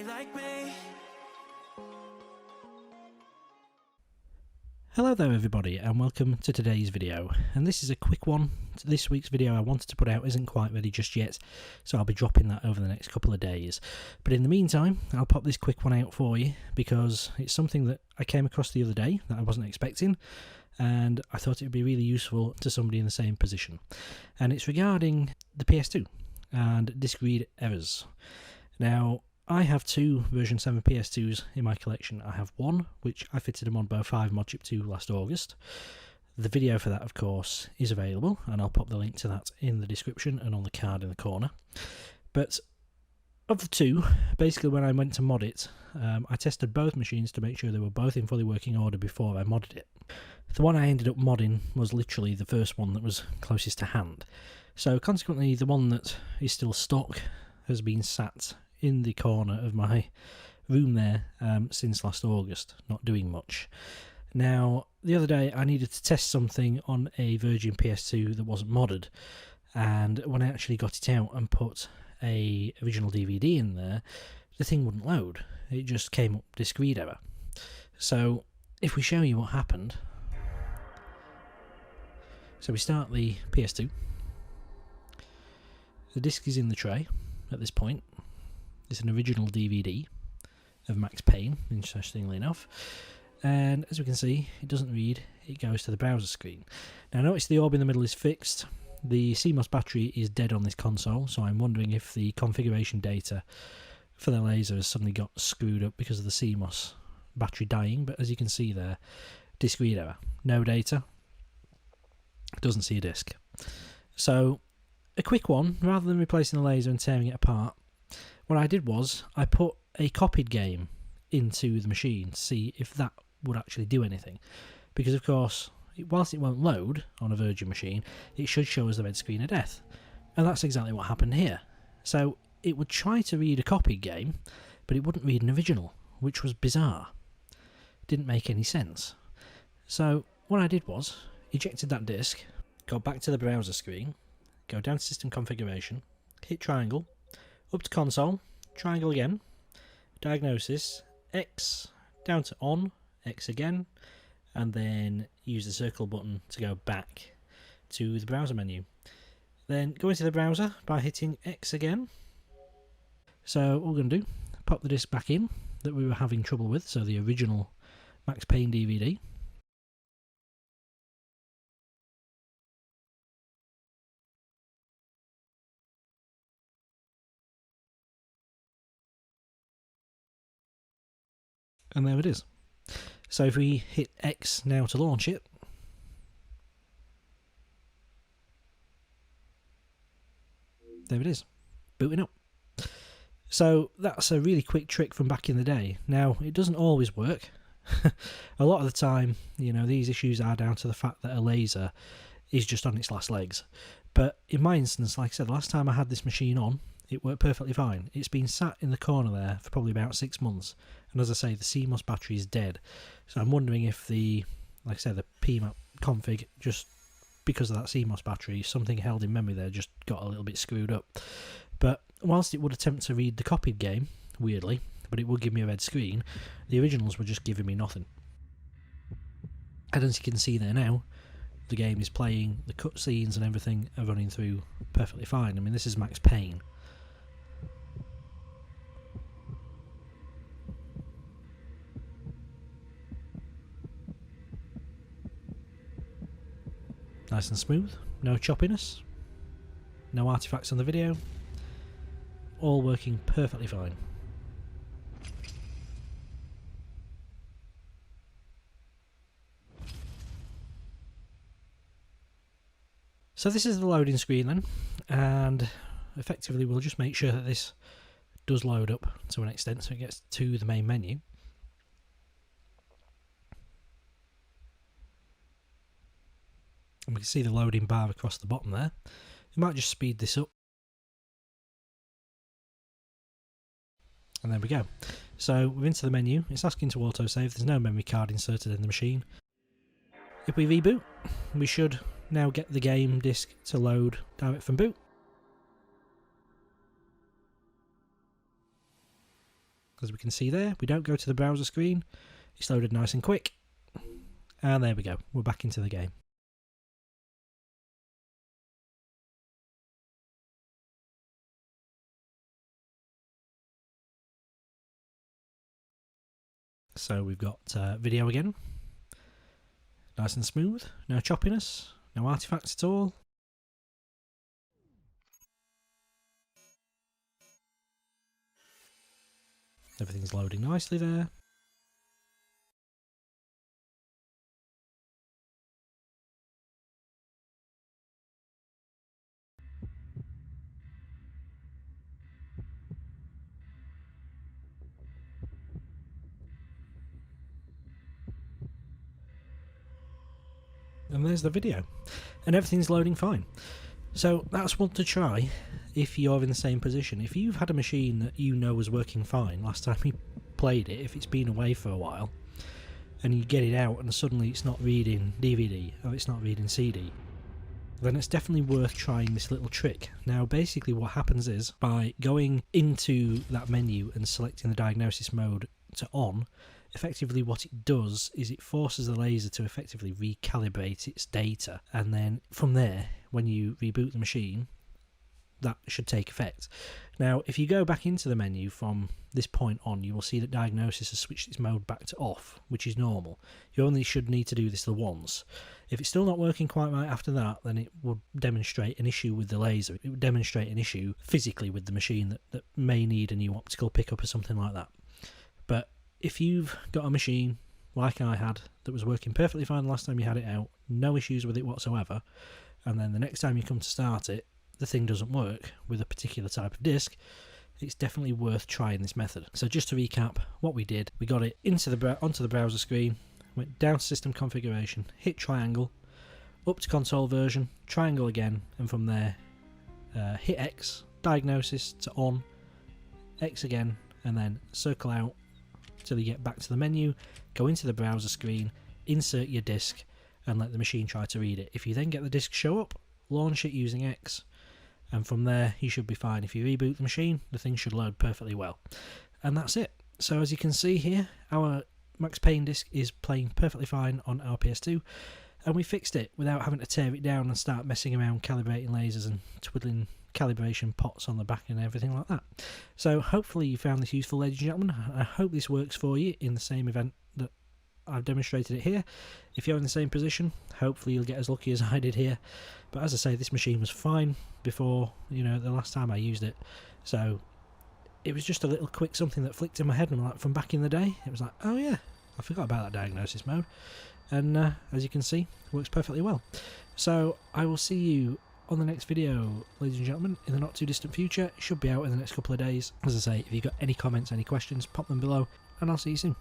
somebody like me. Hello there everybody and welcome to today's video, and this is a quick one. This week's video I wanted to put out isn't quite ready just yet, so I'll be dropping that over the next couple of days. But in the meantime, I'll pop this quick one out for you because it's something that I came across the other day that I wasn't expecting, and I thought it would be really useful to somebody in the same position. And it's regarding the PS2 and disk read errors. Now, I have two version 7 PS2s in my collection. I have one which I fitted a Modbo 5 Modchip to last August. The video for that, of course, is available, and I'll pop the link to that in the description and on the card in the corner. But of the two, basically when I went to mod it, I tested both machines to make sure they were both in fully working order before I modded it. The one I ended up modding was literally the first one that was closest to hand. So consequently, the one that is still stock has been sat in the corner of my room there since last August, not doing much. Now, the other day I needed to test something on a Virgin PS2 that wasn't modded, and when I actually got it out and put a original DVD in there, the thing wouldn't load. It just came up disk read error. So if we show you what happened, so we start the PS2. The disc is in the tray at this point. It's an original DVD of Max Payne, interestingly enough, and as we can see, it doesn't read, it goes to the browser screen. Now notice the orb in the middle is fixed. The CMOS battery is dead on this console, so I'm wondering if the configuration data for the laser has suddenly got screwed up because of the CMOS battery dying, but as you can see there, disk read error, no data, doesn't see a disk. So a quick one, rather than replacing the laser and tearing it apart, what I did was I put a copied game into the machine to see if that would actually do anything, because of course, whilst it won't load on a Virgin machine, it should show us the red screen of death, and that's exactly what happened here. So it would try to read a copied game, but it wouldn't read an original, which was bizarre. Didn't make any sense. So what I did was ejected that disk, go back to the browser screen, go down to system configuration, hit triangle, up to console, triangle again, diagnosis, X, down to on, X again, and then use the circle button to go back to the browser menu. Then go into the browser by hitting X again. So what we're going to do, pop the disc back in that we were having trouble with, so the original Max Payne DVD. And there it is. So if we hit X now to launch it, there it is, booting up. So that's a really quick trick from back in the day. Now, it doesn't always work. A lot of the time, you know, these issues are down to the fact that a laser is just on its last legs. But in my instance, like I said, the last time I had this machine on, it worked perfectly fine. It's been sat in the corner there for probably about 6 months, and as I say, the CMOS battery is dead. So I'm wondering if the, like I said, the PMAP config, just because of that CMOS battery, something held in memory there just got a little bit screwed up. But whilst it would attempt to read the copied game, weirdly, but it would give me a red screen, the originals were just giving me nothing. And as you can see there now, the game is playing, the cutscenes and everything are running through perfectly fine. I mean, this is Max Payne. Nice and smooth, no choppiness, no artifacts on the video, all working perfectly fine. So this is the loading screen then, and effectively we'll just make sure that this does load up to an extent so it gets to the main menu. And we can see the loading bar across the bottom there. You might just speed this up. And there we go. So we're into the menu, it's asking to autosave, there's no memory card inserted in the machine. If we reboot, we should now get the game disc to load direct from boot. As we can see there, we don't go to the browser screen. It's loaded nice and quick. And there we go, we're back into the game. So we've got video again. Nice and smooth, no choppiness, no artifacts at all. Everything's loading nicely there. And there's the video, and everything's loading fine. So that's one to try if you're in the same position. If you've had a machine that you know was working fine last time you played it, if it's been away for a while, and you get it out and suddenly it's not reading DVD or it's not reading CD, then it's definitely worth trying this little trick. Now basically what happens is, by going into that menu and selecting the diagnosis mode to on, effectively what it does is it forces the laser to effectively recalibrate its data, and then from there, when you reboot the machine, that should take effect. Now if you go back into the menu from this point on, you will see that diagnosis has switched its mode back to off, which is normal. You only should need to do this the once. If it's still not working quite right after that, then it would demonstrate an issue with the laser. It would demonstrate an issue physically with the machine that may need a new optical pickup or something like that. But if you've got a machine like I had that was working perfectly fine the last time you had it out, no issues with it whatsoever, and then the next time you come to start it, the thing doesn't work with a particular type of disc, it's definitely worth trying this method. So just to recap what we did, we got it onto the browser screen, went down to system configuration, hit triangle, up to console version, triangle again, and from there hit X, diagnosis to on, X again, and then circle out till you get back to the menu, go into the browser screen, insert your disk, and let the machine try to read it. If you then get the disk show up, launch it using X, and from there you should be fine. If you reboot the machine, the thing should load perfectly well. And that's it. So as you can see here, our Max Payne disc is playing perfectly fine on our PS2, and we fixed it without having to tear it down and start messing around calibrating lasers and twiddling calibration pots on the back and everything like that. So hopefully you found this useful, ladies and gentlemen. I hope this works for you in the same event that I've demonstrated it here. If you're in the same position, hopefully you'll get as lucky as I did here. But as I say, this machine was fine before, you know, the last time I used it. So it was just a little quick something that flicked in my head, and like from back in the day, it was like, oh yeah, I forgot about that diagnosis mode. And as you can see, it works perfectly well. So I will see you on the next video, ladies and gentlemen, in the not too distant future. It should be out in the next couple of days. As I say, if you've got any comments, any questions, pop them below, and I'll see you soon.